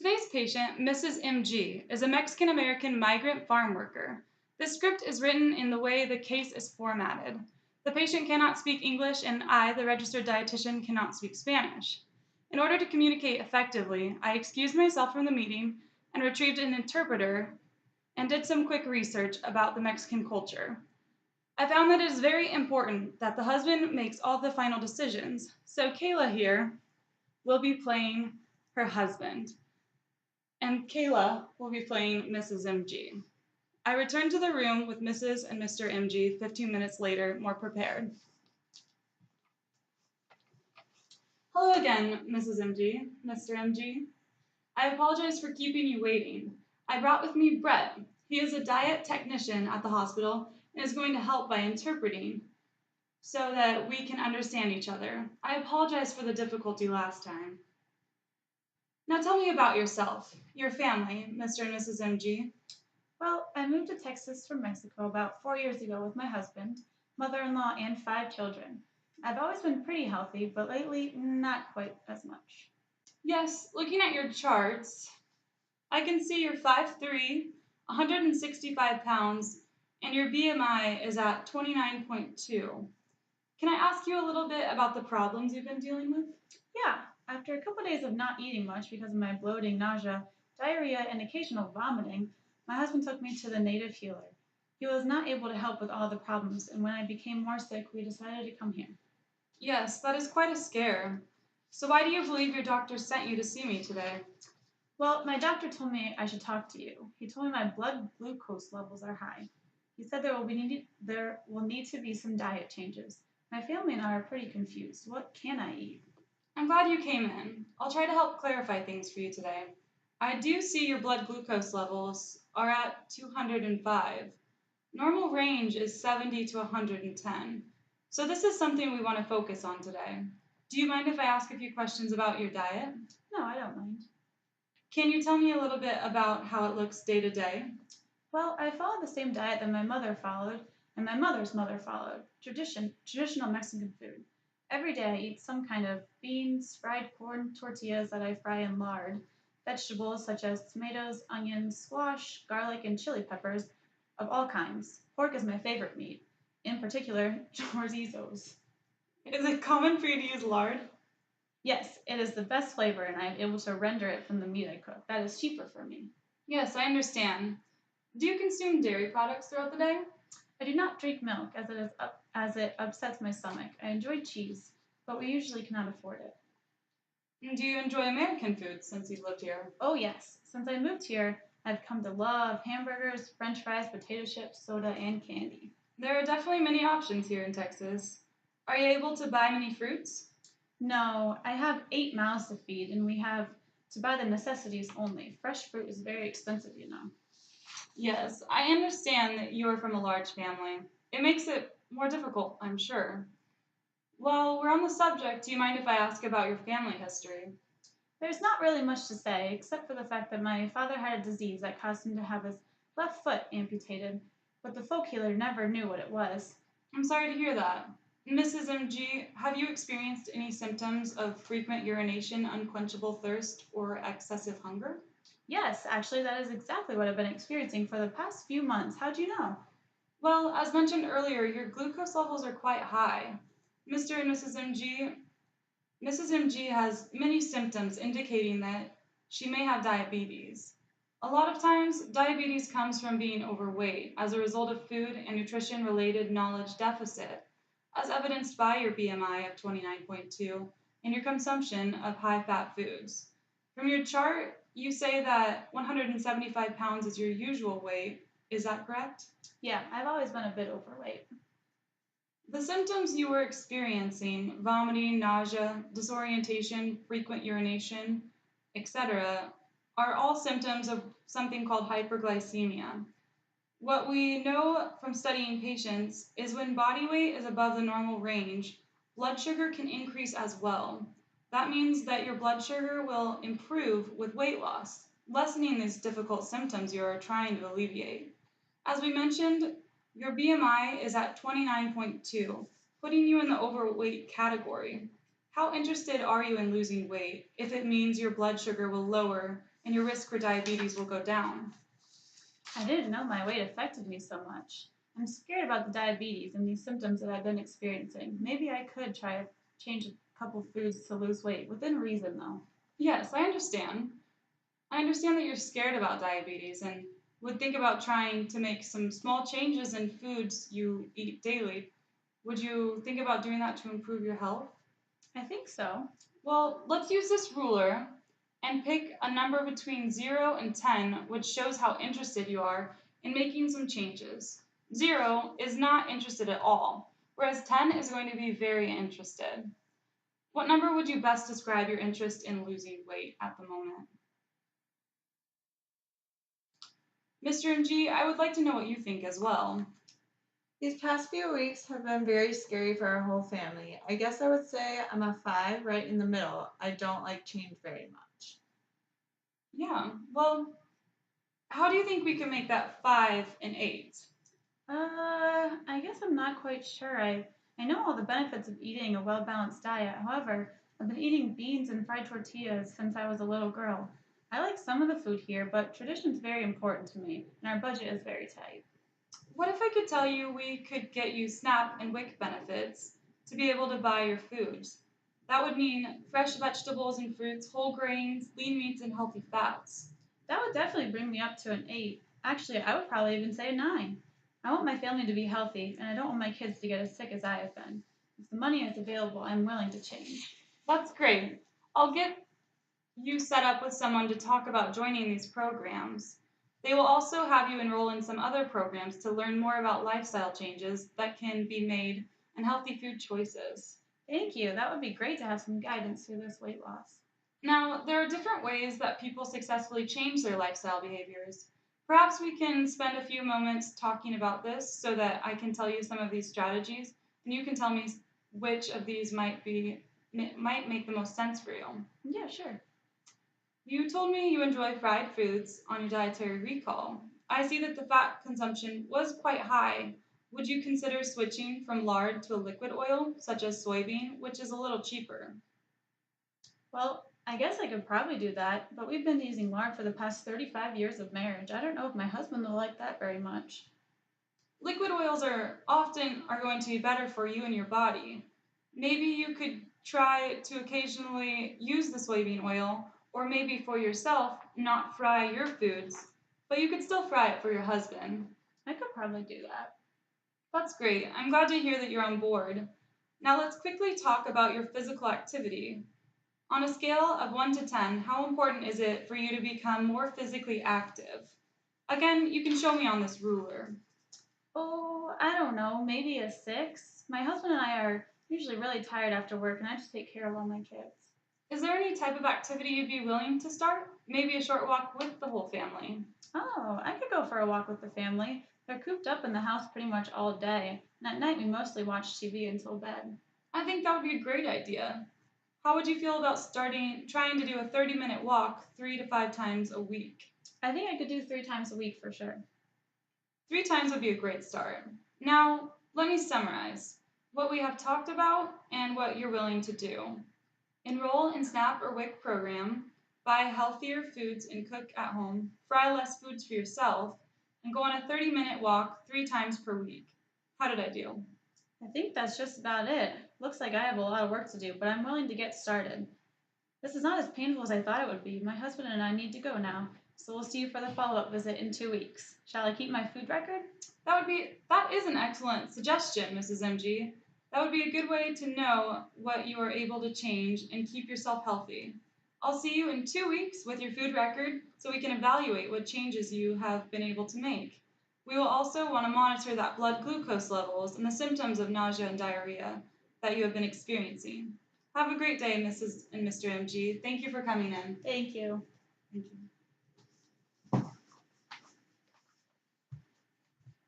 Today's patient, Mrs. MG, is a Mexican-American migrant farm worker. This script is written in the way the case is formatted. The patient cannot speak English, and I, the registered dietitian, cannot speak Spanish. In order to communicate effectively, I excused myself from the meeting and retrieved an interpreter and did some quick research about the Mexican culture. I found that it is very important that the husband makes all the final decisions, so Kayla here will be playing her husband, and Kayla will be playing Mrs. MG. I returned to the room with Mrs. and Mr. MG 15 minutes later, more prepared. Hello again, Mrs. MG, Mr. MG. I apologize for keeping you waiting. I brought with me Brett. He is a diet technician at the hospital and is going to help by interpreting so that we can understand each other. I apologize for the difficulty last time. Now tell me about yourself, your family, Mr. and Mrs. MG. Well, I moved to Texas from Mexico about 4 years ago with my husband, mother-in-law, and 5 children. I've always been pretty healthy, but lately, not quite as much. Yes, looking at your charts, I can see you're 5'3", 165 pounds, and your BMI is at 29.2. Can I ask you a little bit about the problems you've been dealing with? Yeah, after a couple days of not eating much because of my bloating, nausea, diarrhea, and occasional vomiting, my husband took me to the native healer. He was not able to help with all the problems, and when I became more sick, we decided to come here. Yes, that is quite a scare. So why do you believe your doctor sent you to see me today? Well, my doctor told me I should talk to you. He told me my blood glucose levels are high. He said there will need to be some diet changes. My family and I are pretty confused. What can I eat? I'm glad you came in. I'll try to help clarify things for you today. I do see your blood glucose levels are at 205. Normal range is 70 to 110. So this is something we want to focus on today. Do you mind if I ask a few questions about your diet? No, I don't mind. Can you tell me a little bit about how it looks day to day? Well, I follow the same diet that my mother followed and my mother's mother followed. Traditional Mexican food. Every day I eat some kind of beans, fried corn tortillas that I fry in lard, vegetables such as tomatoes, onions, squash, garlic, and chili peppers of all kinds. Pork is my favorite meat, in particular, chorzizos. Is it common for you to use lard? Yes, it is the best flavor, and I am able to render it from the meat I cook. That is cheaper for me. Yes, I understand. Do you consume dairy products throughout the day? I do not drink milk as it upsets my stomach. I enjoy cheese, but we usually cannot afford it. And do you enjoy American food since you've lived here? Oh yes, since I moved here, I've come to love hamburgers, french fries, potato chips, soda, and candy. There are definitely many options here in Texas. Are you able to buy many fruits? No, I have 8 mouths to feed, and we have to buy the necessities only. Fresh fruit is very expensive, you know. Yes, I understand that you are from a large family. It makes it more difficult, I'm sure. While we're on the subject, do you mind if I ask about your family history? There's not really much to say, except for the fact that my father had a disease that caused him to have his left foot amputated, but the folk healer never knew what it was. I'm sorry to hear that. Mrs. MG, have you experienced any symptoms of frequent urination, unquenchable thirst, or excessive hunger? Yes, actually, that is exactly what I've been experiencing for the past few months. How'd you know? Well, as mentioned earlier, your glucose levels are quite high. Mr. and Mrs. MG has many symptoms indicating that she may have diabetes. A lot of times, diabetes comes from being overweight as a result of food and nutrition related knowledge deficit, as evidenced by your BMI of 29.2 and your consumption of high fat foods. From your chart, you say that 175 pounds is your usual weight. Is that correct? Yeah, I've always been a bit overweight. The symptoms you were experiencing, vomiting, nausea, disorientation, frequent urination, etc., are all symptoms of something called hyperglycemia. What we know from studying patients is when body weight is above the normal range, blood sugar can increase as well. That means that your blood sugar will improve with weight loss, lessening these difficult symptoms you are trying to alleviate. As we mentioned, your BMI is at 29.2, putting you in the overweight category. How interested are you in losing weight if it means your blood sugar will lower and your risk for diabetes will go down? I didn't know my weight affected me so much. I'm scared about the diabetes and these symptoms that I've been experiencing. Maybe I could try to change a couple foods to lose weight, within reason though. Yes, I understand. I understand that you're scared about diabetes and would think about trying to make some small changes in foods you eat daily. Would you think about doing that to improve your health? I think so. Well, let's use this ruler and pick a number between 0 and 10, which shows how interested you are in making some changes. 0 is not interested at all, whereas 10 is going to be very interested. What number would you best describe your interest in losing weight at the moment? Mr. MG, I would like to know what you think as well. These past few weeks have been very scary for our whole family. I guess I would say I'm a 5 right in the middle. I don't like change very much. Yeah, well, how do you think we can make that 5 and 8? I guess I'm not quite sure. I know all the benefits of eating a well balanced diet. However, I've been eating beans and fried tortillas since I was a little girl. I like some of the food here, but tradition's very important to me, and our budget is very tight. What if I could tell you we could get you SNAP and WIC benefits to be able to buy your foods? That would mean fresh vegetables and fruits, whole grains, lean meats, and healthy fats. That would definitely bring me up to an 8. Actually, I would probably even say a 9. I want my family to be healthy, and I don't want my kids to get as sick as I have been. If the money is available, I'm willing to change. That's great. I'll get you set up with someone to talk about joining these programs. They will also have you enroll in some other programs to learn more about lifestyle changes that can be made and healthy food choices. Thank you. That would be great to have some guidance through this weight loss. Now, there are different ways that people successfully change their lifestyle behaviors. Perhaps we can spend a few moments talking about this so that I can tell you some of these strategies and you can tell me which of these might make the most sense for you. Yeah, sure. You told me you enjoy fried foods on your dietary recall. I see that the fat consumption was quite high. Would you consider switching from lard to a liquid oil, such as soybean, which is a little cheaper? Well, I guess I could probably do that, but we've been using lard for the past 35 years of marriage. I don't know if my husband will like that very much. Liquid oils are going to be better for you and your body. Maybe you could try to occasionally use the soybean oil, or maybe for yourself, not fry your foods, but you could still fry it for your husband. I could probably do that. That's great. I'm glad to hear that you're on board. Now let's quickly talk about your physical activity. On a scale of 1 to 10, how important is it for you to become more physically active? Again, you can show me on this ruler. Oh, I don't know, maybe a 6. My husband and I are usually really tired after work, and I just take care of all my kids. Is there any type of activity you'd be willing to start? Maybe a short walk with the whole family. Oh, I could go for a walk with the family. They're cooped up in the house pretty much all day, and at night we mostly watch TV until bed. I think that would be a great idea. How would you feel about trying to do a 30-minute walk 3 to 5 times a week? I think I could do 3 times a week for sure. 3 times would be a great start. Now, let me summarize what we have talked about and what you're willing to do. Enroll in SNAP or WIC program, buy healthier foods and cook at home, fry less foods for yourself, and go on a 30-minute walk 3 times per week. How did I do? I think that's just about it. Looks like I have a lot of work to do, but I'm willing to get started. This is not as painful as I thought it would be. My husband and I need to go now, so we'll see you for the follow-up visit in 2 weeks. Shall I keep my food record? That is an excellent suggestion, Mrs. MG. That would be a good way to know what you are able to change and keep yourself healthy. I'll see you in 2 weeks with your food record so we can evaluate what changes you have been able to make. We will also want to monitor that blood glucose levels and the symptoms of nausea and diarrhea that you have been experiencing. Have a great day, Mrs. and Mr. MG. Thank you for coming in. Thank you. Thank you.